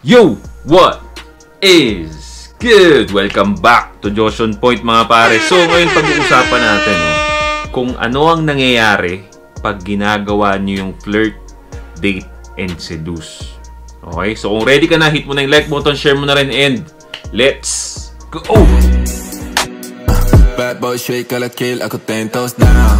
Yo! What is good? Welcome back to Josh on Point mga pare. So ngayon pag-uusapan natin kung ano ang nangyayari pag ginagawa nyo yung flirt, date, and seduce. Okay? So kung ready ka na, hit mo na yung like button, share mo na rin, and let's go! Bad boy, shake, kala kill, ako 10 toes down.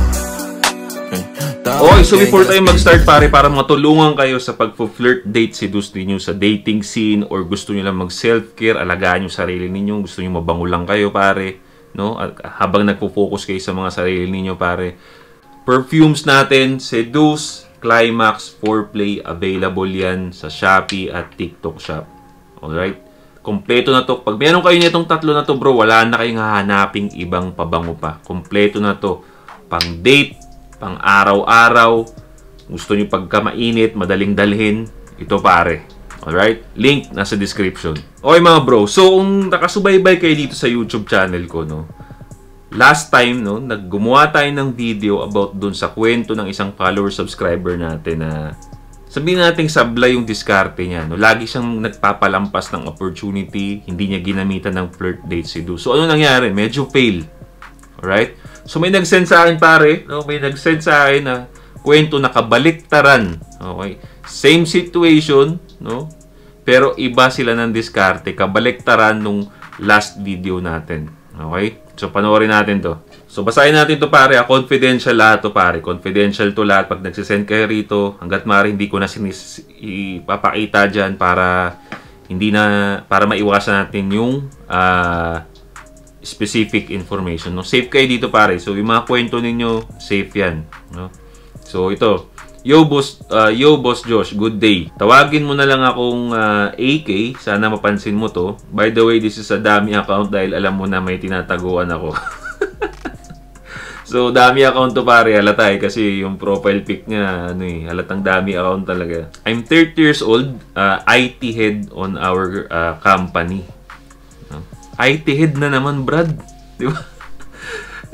Okay, so before tayo mag-start pare, para matulungan kayo sa pag-flirt, date, seduce ninyo sa dating scene, or gusto nyo lang mag-self-care, alagaan yung sarili ninyo, gusto nyo mabango lang kayo pare, no? Habang nagpo-focus kayo sa mga sarili ninyo pare. Perfumes natin, Seduce, Climax, Foreplay, available yan sa Shopee at TikTok Shop. Alright? Kompleto na to. Pag meron kayo nitong tatlo na to bro, wala na kayong hahanaping ibang pabango pa. Kompleto na to. Pang date, pang araw-araw, gusto nyo pagka mainit, madaling dalhin, ito pare. Alright? Link nasa description. Okay mga bro, so kung nakasubaybay kayo dito sa YouTube channel ko, no, last time, no, naggumawa tayo ng video about dun sa kwento ng isang follower subscriber natin na sabihin natin sablay yung diskarte niya. No? Lagi siyang nagpapalampas ng opportunity, hindi niya ginamitan ng flirt, date, seduce. So ano nangyari? Medyo fail. Alright? So may nag-send sa akin pare, no? May nag-send sa akin na kwento na kabaliktaran. Okay? Same situation, no? Pero iba sila ng diskarte, kabaliktaran nung last video natin. Okay? So panoorin natin to. So basahin natin to pare, confidential lahat to pare. Confidential to lahat. Pag nagsisend kayo rito, hanggat maaari hindi ko na ipapakita dyan para para maiwasan natin yung specific information. No? Safe kayo dito pare. So yung mga kwento ninyo, safe yan. No? So ito, Yo boss Josh, good day. Tawagin mo na lang akong AK, sana mapansin mo to. By the way, this is a dummy account dahil alam mo na may tinataguan ako. So dummy account to pare, halata kasi yung profile pic niya halatang dummy account talaga. I'm 30 years old, IT head on our company. IT head na naman, Brad. Di ba?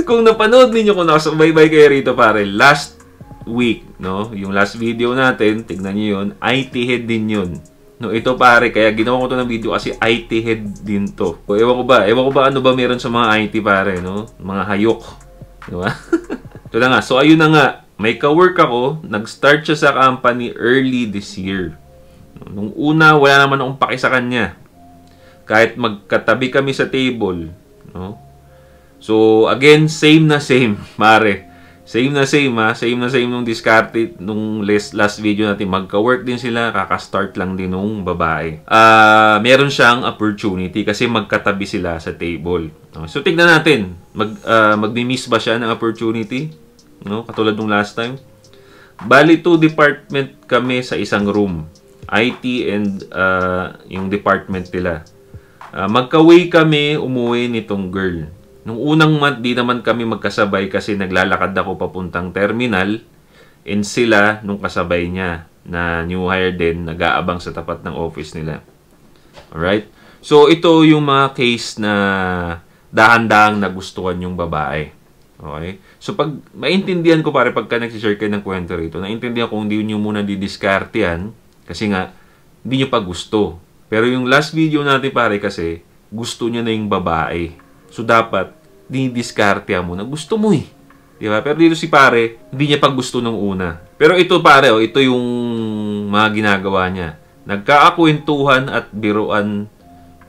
Kung napanood ninyo, kung nakasubaybay kayo rito pare, last week, no? Yung last video natin, tignan niyo yun, IT head din yun. No, ito pare, kaya ginawa ko to ng video kasi IT head din to. O, ewan ko ba ano ba meron sa mga IT pare, no? Mga hayok. Di ba? Ito na nga. So, ayun na nga. May ka-work ako. Nag-start siya sa company early this year. Nung una, wala naman akong paki sa kanya. Kahit magkatabi kami sa table, no? So, again, same na same, pare. Same na same, ha? Same na same nung diskarte nung last video natin. Magka-work din sila, kaka-start lang din nung babae. Meron siyang opportunity kasi magkatabi sila sa table. So, tignan natin. Magmi-miss ba siya ng opportunity? No? Katulad nung last time. Bali, 2 department kami sa isang room. IT and yung department nila. Magka-way kami umuwi nitong girl. Nung unang month, di naman kami magkasabay kasi naglalakad ako papuntang terminal, and sila nung kasabay niya na new hire din, nag-aabang sa tapat ng office nila. Alright? So, ito yung mga case na dahan-dahang nagustuhan yung babae. Okay? So, pag maintindihan ko pare, pagka nagsishare kayo ng kwento rito, naintindihan ko hindi nyo muna didiskarte yan kasi nga, hindi nyo pa gusto. Pero yung last video natin pare kasi, gusto niya na yung babae. So, dapat, dinidiskarte mo na gusto mo eh. Diba? Pero dito si pare, hindi niya pag gusto nung una. Pero ito pare, ito yung mga ginagawa niya. Nagkaakwentuhan at biruan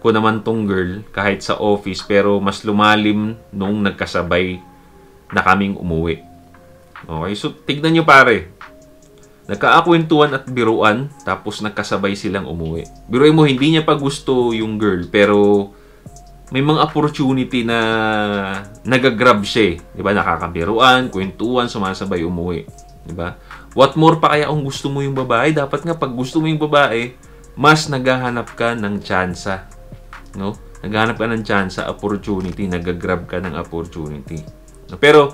ko naman tong girl kahit sa office, pero mas lumalim nung nagkasabay na kaming umuwi. Okay? So, tignan nyo pare. Nagkaakwentuhan at biruan, tapos nagkasabay silang umuwi. Biruin mo, hindi niya pa gusto yung girl, pero may mga opportunity na nagagrab siya. Diba? Nakakabiruan, kwentuhan, sumasabay umuwi. Diba? What more pa kaya kung gusto mo yung babae? Dapat nga pag gusto mo yung babae, mas naghahanap ka ng tsansa. No? Naghahanap ka ng tsansa, opportunity, nagagrab ka ng opportunity. No? Pero,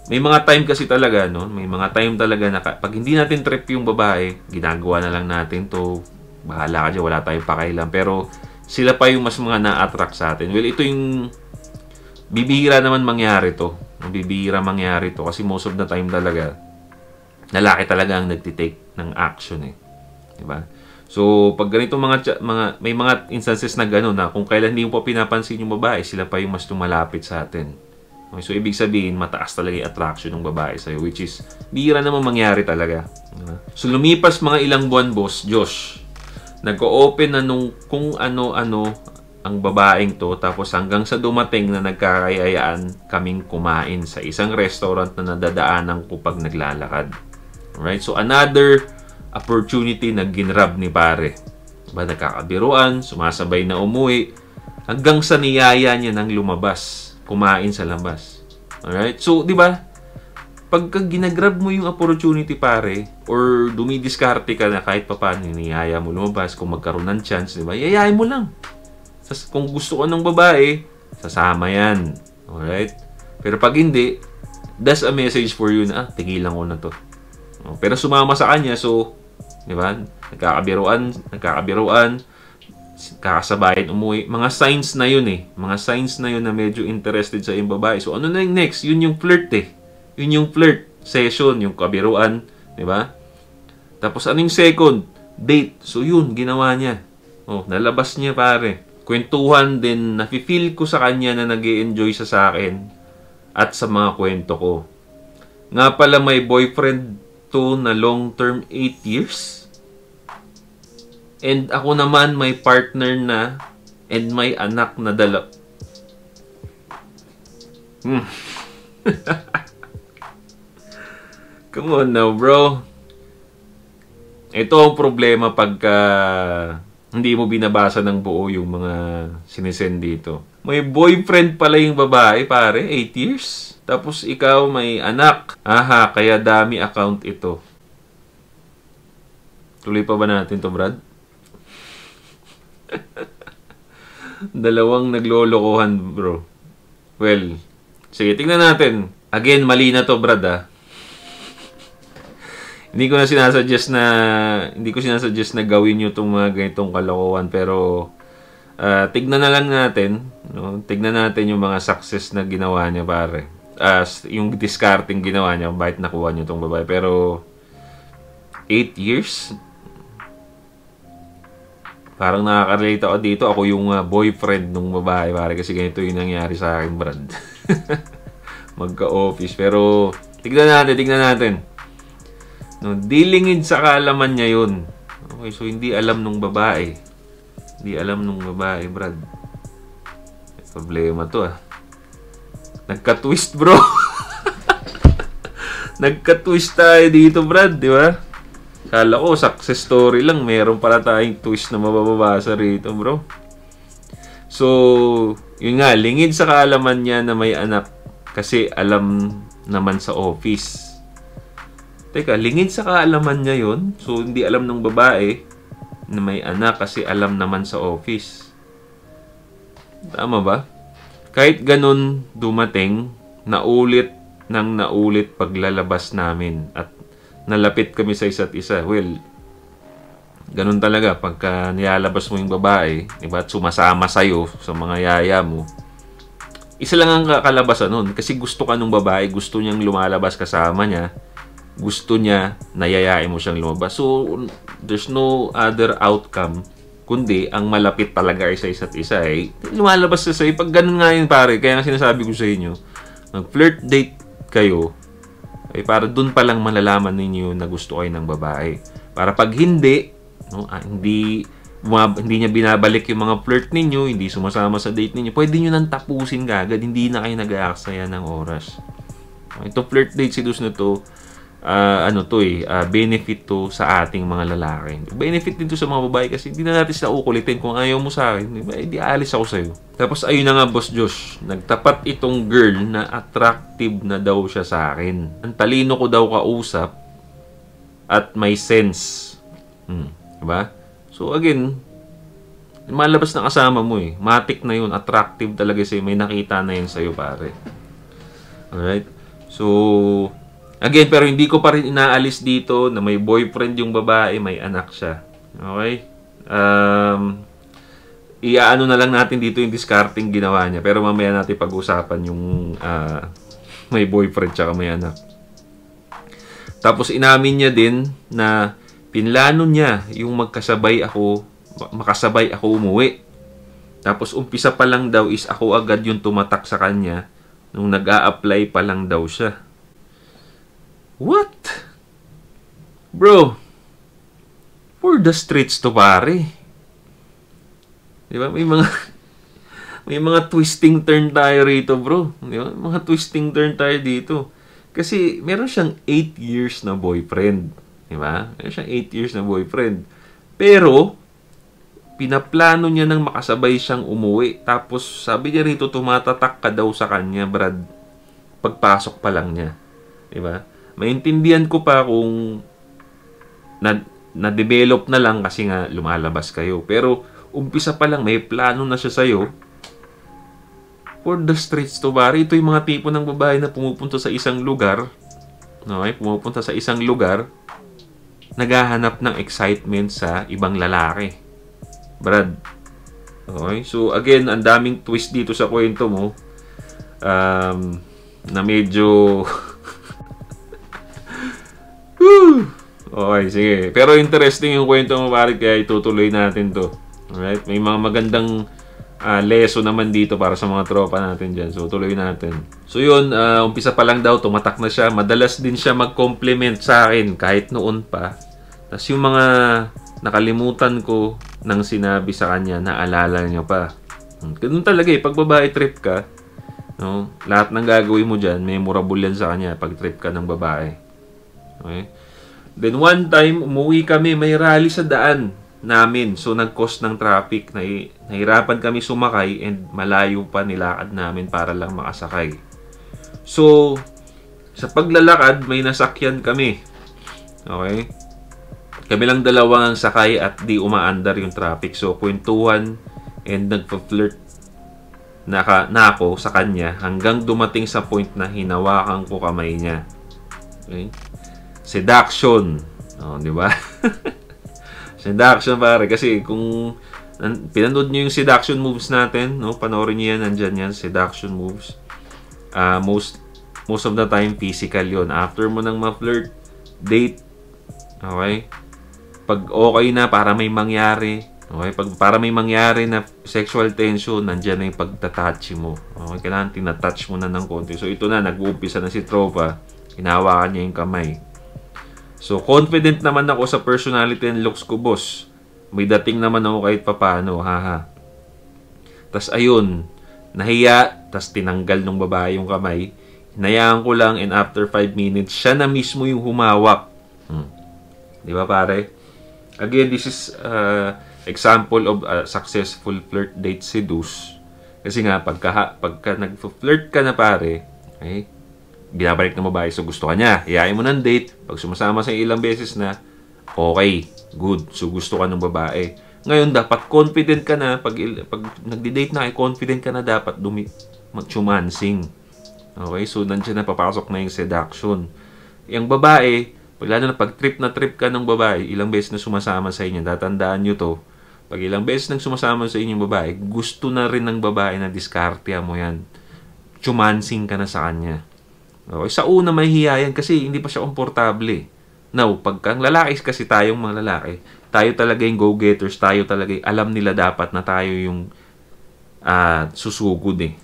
may mga time kasi talaga, no? May mga time talaga na pag hindi natin trip yung babae, ginagawa na lang natin to. Bahala ka dyan, wala tayong pakailan. Pero, sila pa yung mas mga na-attract sa atin. Well, ito yung bibihira naman mangyari to. Bibihira mangyari to kasi most of the time talaga lalaki talaga ang nagtitake ng action eh. Diba? So, pag ganito may mga instances na gano'n na kung kailan hindi mo pa pinapansin yung babae, sila pa yung mas lumalapit sa atin. Okay, so, ibig sabihin, mataas talaga yung attraction ng babae sa'yo, which is, bihira naman mangyari talaga. So, lumipas mga ilang buwan, Boss Josh. Nag-o-open na nung kung ano-ano ang babaeng to, tapos hanggang sa dumating na nagkakayayaan kaming kumain sa isang restaurant na nadadaanan ko pag naglalakad. Alright? So, another opportunity na ginrab ni pare. Diba, nagkakabiruan, sumasabay na umuwi, hanggang sa niyaya niya nang lumabas, kumain sa labas. Alright? So, di ba, pagka ginagrab mo yung opportunity pare, or dumidiskarte ka na kahit papaano, niyaya mo lumabas, kung magkaroon ng chance, di ba, yayain mo lang. Kung gusto ko ng babae, sasama yan. Alright? Pero pag hindi, that's a message for you na, tigilan ko na to. Pero sumama sa kanya, so, di ba? Nagkakabiruan, kakasabayan umuwi. Mga signs na yun eh. Mga signs na yun na medyo interested sa yung babae. So, ano na yung next? Yun yung flirt eh. Yun yung flirt session, yung kabiruan, di ba? Tapos, ano yung second? Date. So, yun, ginawa niya. Oh, nalabas niya pare. Kwentuhan din, nafe-feel ko sa kanya na nag-e-enjoy siya sa akin at sa mga kwento ko. Nga pala may boyfriend to na long-term 8 years. And ako naman may partner na and may anak na dala. Come on now, bro. Ito ang problema pagka hindi mo binabasa ng buo yung mga sinesend dito. May boyfriend pala yung babae, pare, 8 years. Tapos ikaw may anak. Aha, kaya dami account ito. Tuloy pa ba natin to, Brad? Dalawang naglolokohan, bro. Well, sige, tingnan natin. Again, mali na to, Brad, ah. Hindi ko sinasuggest na gawin nyo itong mga ganitong kalokohan, pero tignan na lang natin, no? Tignan natin yung mga success na ginawa niya, pare. Yung discarding ginawa niya, bakit nakuha niyo itong babae. Pero 8 years? Parang nakaka-relate ako dito. Ako yung boyfriend ng babae, pare, kasi ganito yung nangyari sa akin, Brad. Magka-office. Pero tignan natin. No, dilingid sa kaalaman niya yun. Okay, so hindi alam nung babae. Hindi alam nung babae, Brad. May problema to, ah. Nagka-twist, bro. Nagka-twist tayo dito, Brad, di ba? Kala ko, success story lang. Meron pala tayong twist na mababasa rito, bro. So, yun nga, lingid sa kaalaman niya na may anak kasi alam naman sa office. Teka, lingid sa kaalaman niya yun. So, hindi alam ng babae na may anak kasi alam naman sa office. Tama ba? Kahit ganun dumating, naulit paglalabas namin at nalapit kami sa isa't isa. Well, ganun talaga. Pagka nilalabas mo yung babae, diba, at sumasama sa'yo sa mga yaya mo, isa lang ang kakalabasan nun. Kasi gusto ka nung babae, gusto niyang lumalabas kasama niya, gusto niya, nayayain mo siyang lumabas. So, there's no other outcome kundi ang malapit talaga ay sa isa't isa. Eh, lumalabas sa sa'yo. Pag ganun nga yun, pare, kaya nga sinasabi ko sa inyo, mag-flirt date kayo, ay para dun palang malalaman ninyo na gusto kayo ng babae. Para pag hindi, no, hindi niya binabalik yung mga flirt ninyo, hindi sumasama sa date ninyo, pwede nyo nang tapusin kagad, hindi na kayo nag-aaksaya ng oras. Ito flirt date seduce na to, benefit to sa ating mga lalaki. Benefit din to sa mga babae kasi hindi na natin sila ukulitin. Kung ayaw mo sa akin, di alis ako sa'yo. Tapos ayun na nga, Boss Josh, nagtapat itong girl na attractive na daw siya sa akin. Ang talino ko daw kausap at may sense. Diba? So again, malabas na kasama mo eh. Matik na yun, attractive talaga sa'yo. May nakita na yun sa'yo, pare. Alright? So, again, pero hindi ko pa rin inaalis dito na may boyfriend yung babae, may anak siya. Okay? Iaano na lang natin dito yung discarding ginawa niya. Pero mamaya natin pag-usapan yung may boyfriend tsaka may anak. Tapos inamin niya din na Pinlano niya yung makasabay ako umuwi. Tapos umpisa pa lang daw is ako agad yung tumatak sa kanya nung nag-a-apply pa lang daw siya. What? Bro, for the streets to pare. Di ba? May mga twisting turn tayo rito, bro. Di ba? Mga twisting turn tayo dito. Kasi meron siyang 8 years na boyfriend. Di ba? Meron siyang 8 years na boyfriend. Pero, pinaplano niya nang makasabay siyang umuwi. Tapos, sabi niya rito, tumatatak ka daw sa kanya, Brad. Pagpasok pa lang niya. Di ba? Maintindihan ko pa kung na-develop na lang kasi nga lumalabas kayo. Pero, umpisa pa lang, may plano na siya sa'yo. For the streets to pare, ito yung mga tipo ng babae na pumupunta sa isang lugar. Okay? Pumupunta sa isang lugar, naghahanap ng excitement sa ibang lalaki. Brad. Okay? So, again, ang daming twist dito sa kwento mo. Na medyo... Okay, sige. Pero interesting yung kwento mo, pare, kaya itutuloy natin to. Alright? May mga magandang lesson naman dito para sa mga tropa natin dyan. So, tuloy natin. So, yun. Umpisa pa lang daw, tumatak na siya. Madalas din siya mag-compliment sa akin kahit noon pa. Tapos yung mga nakalimutan ko nang sinabi sa kanya, naalala niya pa. Ganun talaga eh. Pag babae trip ka, no, lahat ng gagawin mo dyan, memorable yan sa kanya pag trip ka ng babae. Okay? Then one time, umuwi kami, may rally sa daan namin. So, nag-cause ng traffic. Nahirapan kami sumakay and malayo pa nilakad namin para lang makasakay. So, sa paglalakad, may nasakyan kami. Okay? Kami lang dalawa ang sakay at di umaandar yung traffic. So, kwentuhan and nagpa-flirt na ako sa kanya hanggang dumating sa point na hinawakan ko kamay niya. Okay? Seduction. Oh, di ba? Seduction, pare. Kasi kung pinanood nyo yung seduction moves natin, no? Panoorin nyo yan, nandyan yan, seduction moves. Most of the time, physical yon. After mo nang ma-flirt, date, okay? Pag okay na, para may mangyari, okay? Para may mangyari na sexual tension, nandyan na yung pagtatouch mo. Okay? Kailangan tinatouch mo na ng konti. So, ito na, nag-uumpisa na si tropa. Hinawakan niya yung kamay. So, confident naman ako sa personality and looks ko, boss. May dating naman ako kahit papano, haha. Tas ayun, nahiya, tas tinanggal ng babae yung kamay. Hinayaan ko lang and after 5 minutes, siya na mismo yung humawak. Di ba, pare? Again, this is example of a successful flirt date seduce. Kasi nga, pagka nag-flirt ka na, pare, okay? Binabalik ng babae, so gusto ka niya. Iyain mo ng date. Pag sumasama sa ilang beses na, okay, good. So gusto ka ng babae. Ngayon, dapat confident ka na. Pag nagdi-date na, confident ka na dapat mag-chumansing. Okay, so nandiyan na papasok na yung seduction. Yung babae, lalo na pag trip ka ng babae, ilang beses na sumasama sa inyo, tatandaan nyo to, pag ilang beses nang sumasama sa inyong babae, gusto na rin ng babae na diskartea mo yan. Chumansing ka na sa kanya. Okay, sa una mahihiya yan kasi hindi pa siya komportable. Now, pagka lalaki kasi tayong mga lalaki, tayo talaga yung go-getters, tayo talaga yung alam nila dapat na tayo yung susugod eh.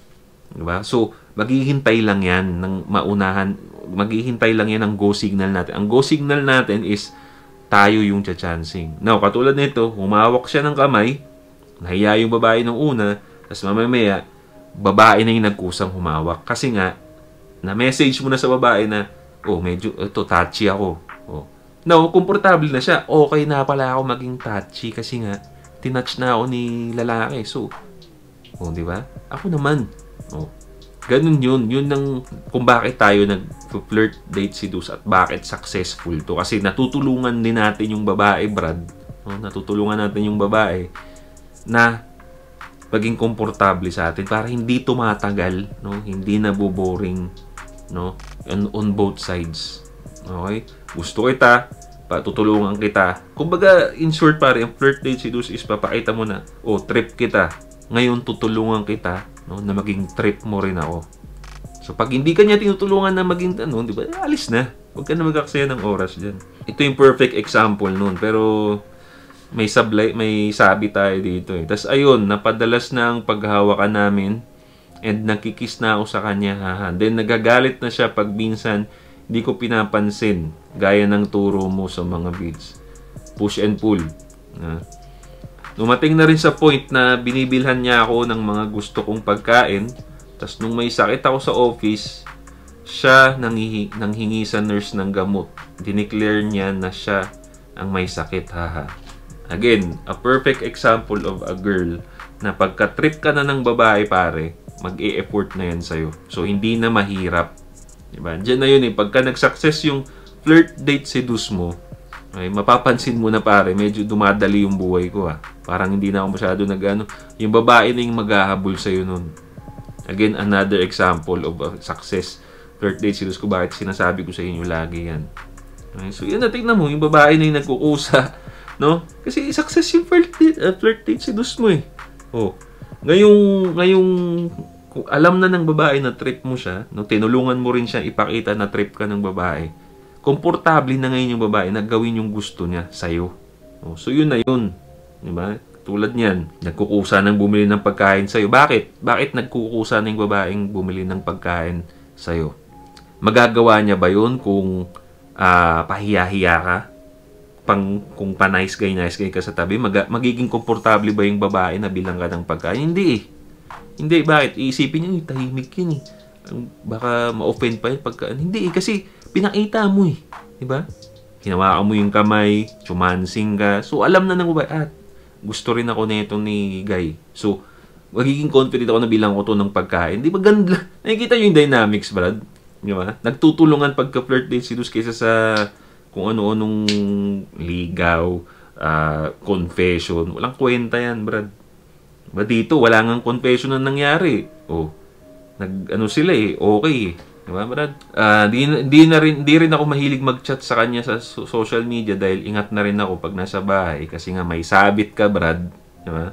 Diba? So, maghihintay lang yan ng maunahan, maghihintay lang yan ng go signal natin. Ang go signal natin is tayo yung chachancing. Now, katulad nito, humawak siya ng kamay, nahiya yung babae ng una, tapos mamaya, babae na yung nagkusang humawak. Kasi nga, na-message mo na sa babae na, oh, medyo, ito, touchy ako. Oh. Now, komportable na siya. Okay na pala ako maging touchy kasi nga, tinouch na ako ni lalaki. So, oh, di ba? Ako naman. Oh. Ganun yun. Yun ang kung bakit tayo nag-flirt, date, seduce at bakit successful to. Kasi natutulungan din natin yung babae, Brad. Oh, natutulungan natin yung babae na maging komportable sa atin para hindi tumatagal, no? Hindi naboboring, no? On both sides. Okay? Gusto kita, tutulungan kita. Kumbaga, in short, pare, ang flirt, date, seduce is papakita mo na, oh, trip kita. Ngayon, tutulungan kita, no, na maging trip mo rin ako. So, pag hindi ka niya tinutulungan na maging, ano, di ba, alis na. Huwag ka na mag-aksaya ng oras dyan. Ito yung perfect example nun. Pero may sabi tayo dito eh. Tapos ayun, napadalas na ang paghahawakan namin and nakikis na ako sa kanya. Then nagagalit na siya pag minsan hindi ko pinapansin. Gaya ng turo mo sa mga beads. Push and pull. Dumating na rin sa point na binibilhan niya ako ng mga gusto kong pagkain. Tapos nung may sakit ako sa office, siya nanghingi sa nurse ng gamot. Dineclare niya na siya ang may sakit. Again, a perfect example of a girl na pagka-trip ka na ng babae pare, mag-e-effort na yan sa'yo. So, hindi na mahirap. Diba? Diyan na yun eh. Pagka nag-success yung flirt date seduce mo, ay mapapansin mo na pare, medyo dumadali yung buhay ko Parang hindi na ako masyado yung babae na yung maghahabol sa'yo nun. Again, another example of a success flirt date seduce ko. Bakit sinasabi ko sa inyo lagi yan? Okay, so yan, tignan mo, yung babae na yung nagkukusa, no? Kasi success yung flirt date seduce mo eh. Ngayong kung alam na ng babae na trip mo siya, no, tinulungan mo rin siya ipakita na trip ka ng babae, komportable na ngayon yung babae na gawin yung gusto niya sa'yo. So yun na yun. Diba? Tulad niyan, nagkukusa ng bumili ng pagkain sa'yo. Bakit? Bakit nagkukusa ng babaeng bumili ng pagkain sa'yo? Magagawa niya ba yun kung pahiya-hiya ka? Kung pa-nice guy ka sa tabi? Magiging komportable ba yung babae na bilang ka ng pagkain? Hindi eh. Hindi, bakit? Iisipin niya, tahimik yun eh. Baka ma-offend pa yun pagka... Hindi eh, kasi pinakita mo eh. Diba? Hinawakan mo yung kamay, chumansing ka. So, alam na ng babae, gusto rin ako nito ni Guy. So, magiging confident ako na bilang ko to ng pagkain. Di ba ganda? Nakikita nyo yung dynamics, Brad? Diba? Nagtutulungan pagka-flirt date seduce kaysa sa kung ano-anong ligaw, confession. Walang kwenta yan, Brad. Ba dito, wala ngang confession na nangyari. Nag-ano sila eh, okay eh. Diba, Brad? Di rin ako mahilig mag-chat sa kanya sa social media dahil ingat na rin ako pag nasa bahay kasi nga may sabit ka, Brad. Diba?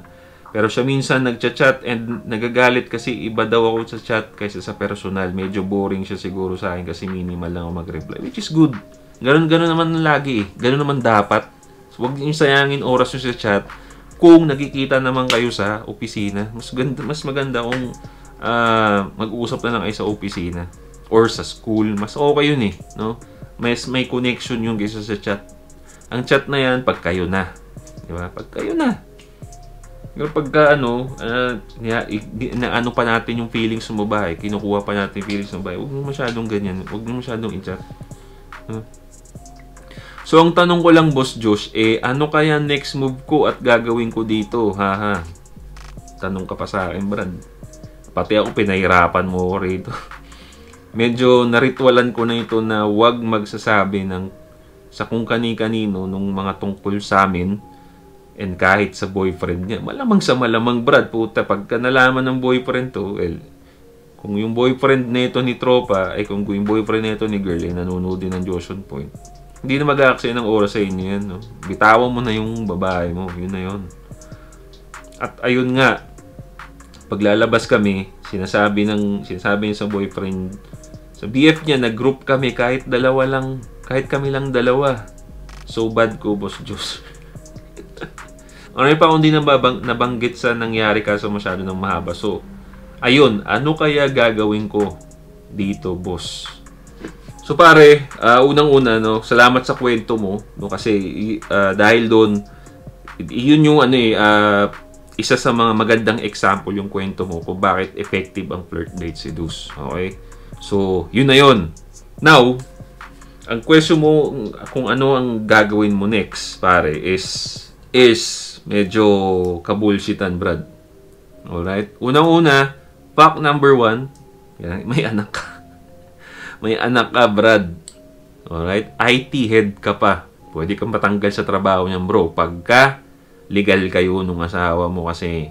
Pero siya minsan nagchat-chat and nagagalit kasi iba daw ako sa chat kaysa sa personal. Medyo boring siya siguro sa akin kasi minimal lang ako mag-reply. Which is good. Ganun naman lagi eh. Ganun naman dapat. So, huwag niyo sayangin oras niyo sa chat kung nagkikita naman kayo sa opisina. Mas maganda kung mag-uusap na lang kayo sa opisina or sa school. Mas okay yun eh. No? May connection yung kaysa sa chat. Ang chat na yan, pag kayo na. Diba? Pag kayo na. Pero pagka ano pa natin yung feelings ng babae, kinukuha pa natin yung feelings ng babae, huwag mo masyadong ganyan. Huwag mo masyadong i-chat. So, ang tanong ko lang, Boss Josh, ano kaya next move ko at gagawin ko dito? Tanong ka pa sa akin, Brad. Pati ako, pinahirapan mo rito. Medyo naritwalan ko na ito na wag magsasabi sa kung kani-kanino nung mga tungkol sa amin and kahit sa boyfriend niya. Malamang sa malamang, Brad, puta, pagka nalaman ng boyfriend to, kung yung boyfriend nito ni Tropa, kung yung boyfriend nito ni Girl, nanonood din ng Joshon Point, hindi na mag-aaksaya ng oras sa inyo yan, no? Bitawan mo na yung babae mo, yun na yun. At ayun nga, paglalabas kami, sinasabi niya sa boyfriend, sa BF niya, nag-group kami kahit kami lang dalawa. So bad ko, Boss Josh. Ano pa kung di nabanggit sa nangyari kaso masyado ng mahaba. So, ayun, ano kaya gagawin ko dito, boss? So pare, unang-una, no, salamat sa kwento mo, no, kasi dahil doon, yun yung isa sa mga magandang example yung kwento mo kung bakit effective ang flirt date seduce. Okay? So, yun na yun. Now, ang question mo kung ano ang gagawin mo next, pare, is medyo kabulshitan, Brad. Alright? Unang-una, fact number 1, may anak ka. May anak ka, Brad. Alright? IT head ka pa. Pwede kang matanggal sa trabaho niyan, bro. Pagka legal kayo nung asawa mo kasi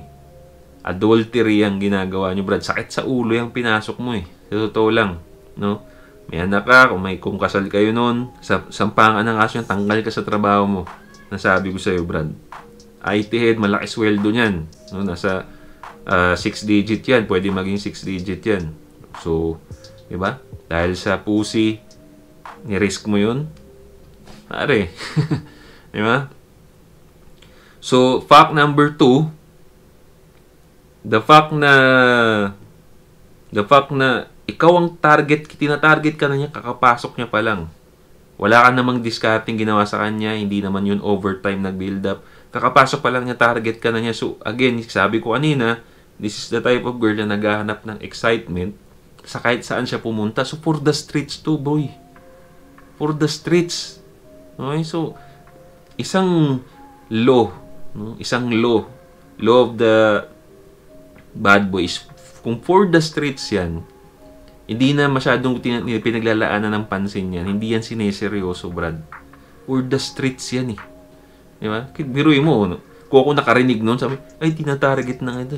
adultery ang ginagawa niyo, Brad. Sakit sa ulo yung pinasok mo eh. Sa totoo lang, no? May anak ka, kung kasal kayo noon, sampangan ng kaso yan, tanggal ka sa trabaho mo. Nasabi ko sa'yo, Brad. IT head, malaki sweldo niyan. No? Nasa 6 digit yan. Pwede maging 6 digit yan. So, diba? Dahil sa pussy, Ni-risk mo yun? Pare. Di ba? So, fact number 2, the fact na ikaw ang target, tinatarget ka na niya, kakapasok niya pa lang. Wala ka namang discarding ginawa sa kanya, hindi naman yun overtime nag-build up. Kakapasok pa lang niya, target ka na niya. So, again, sabi ko kanina, this is the type of girl na naghahanap ng excitement sa kahit saan siya pumunta. So, for the streets too, boy. For the streets. Okay? So, isang law, no? Isang law of the bad boys. Kung for the streets yan, hindi na masyadong pinaglalaanan ng pansin yan. Hindi yan sineseryoso, Brad. For the streets yan eh. Di ba? Biruin mo, no? Kung ako nakarinig noon, sabi, ay, tinatarget na ito.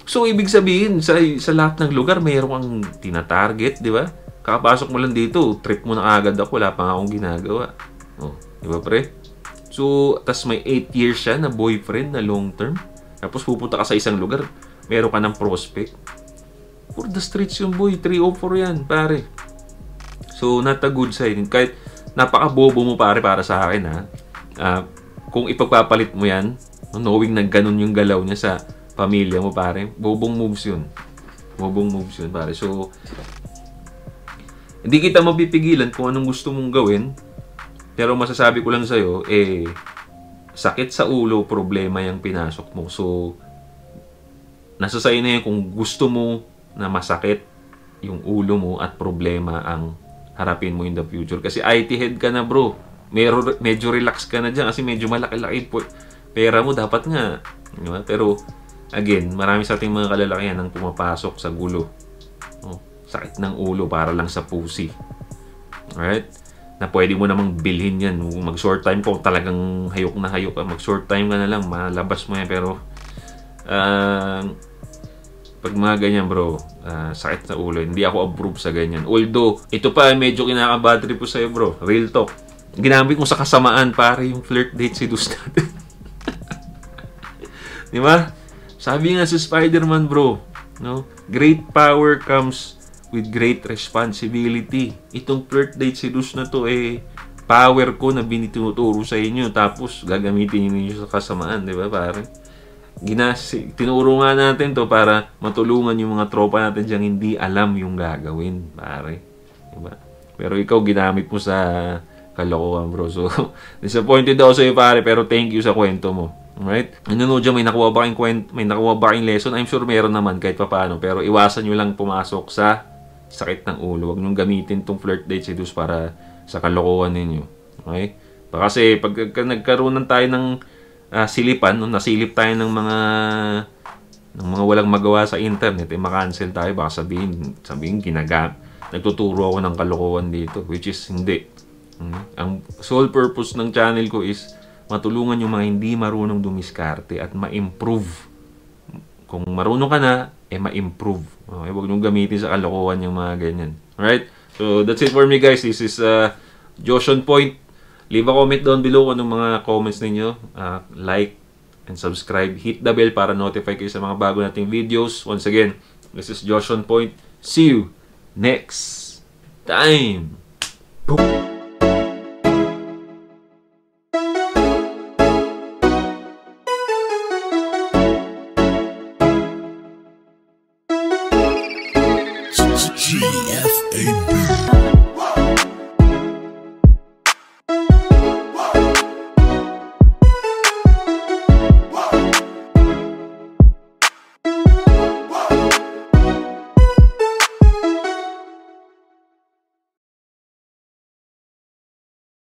So, ibig sabihin, sa lahat ng lugar, mayroon kang tinatarget, di ba? Kakapasok mo lang dito, trip mo na agad ako, wala pa nga akong ginagawa. Oh, di ba, pre? So, tas may 8 years siya na boyfriend na long term. Tapos pupunta ka sa isang lugar, meron ka ng prospect. For the streets yung boy, 304 yan, pare. So, not a good sign. Kahit napaka-bobo mo, pare, para sa akin, ha. Kung ipagpapalit mo yan, knowing na ganun yung galaw niya sa pamilya mo, pare, bobong moves yun. Bobong moves yun, pare. So, hindi kita mapipigilan kung anong gusto mong gawin. Pero masasabi ko lang sa'yo, sakit sa ulo, problema yung pinasok mo. So, nasa sa'yo na yun kung gusto mo na masakit yung ulo mo at problema ang harapin mo in the future. Kasi IT head ka na, bro. Medyo relax ka na dyan kasi medyo malaki-laki pera mo. Dapat nga. Diba? Pero, again, marami sa ating mga kalalakihan ang pumapasok sa gulo. Oh, sakit ng ulo para lang sa pussy. Alright? Na pwede mo namang bilhin yan. Mag-short time ko, talagang hayok na hayok ka. Mag-short time ka na lang, malabas mo yan. Pero, pag mga ganyan, bro, sakit sa ulo. Hindi ako approve sa ganyan. Although, ito pa, medyo kinaka-battery po sa'yo, bro. Real talk. Ginamit mo sa kasamaan, pare, yung flirt date seduce natin. Di ba? Sabi nga sa Spider-Man, bro, no? Great power comes with great responsibility. Itong flirt date seduce na to, power ko na binituturo sa inyo. Tapos, gagamitin niyo sa kasamaan, di ba, pare? Tinuro nga natin to para matulungan yung mga tropa natin diyang hindi alam yung gagawin, pare. Diba? Pero ikaw, ginamit mo sa kalokohan, bro. So, disappointed ako sa'yo, pare, pero thank you sa kwento mo. Alright? Ano dyan, may nakuha ba kayong lesson? I'm sure meron naman kahit paano. Pero iwasan nyo lang pumasok sa sakit ng ulo. Huwag nyo gamitin tong flirt date seduce para sa kalokohan ninyo. Okay? Kasi pag nagkaroon tayo ng silipan, no, nasilip tayo ng mga walang magawa sa internet, makancel tayo, baka sabihin nagtuturo ako ng kalokohan dito, which is hindi. Ang sole purpose ng channel ko is matulungan yung mga hindi marunong dumiskarte at ma-improve. Kung marunong ka na, ma-improve. Okay, huwag nyung gamitin sa kalokohan yung mga ganyan. Alright? So, that's it for me, guys. This is Josh on Point. Leave a comment down below kung anong mga comments ninyo. Like and subscribe. Hit the bell para notify kayo sa mga bago nating videos. Once again, this is Josh on Point. See you next time. Boom. GFAB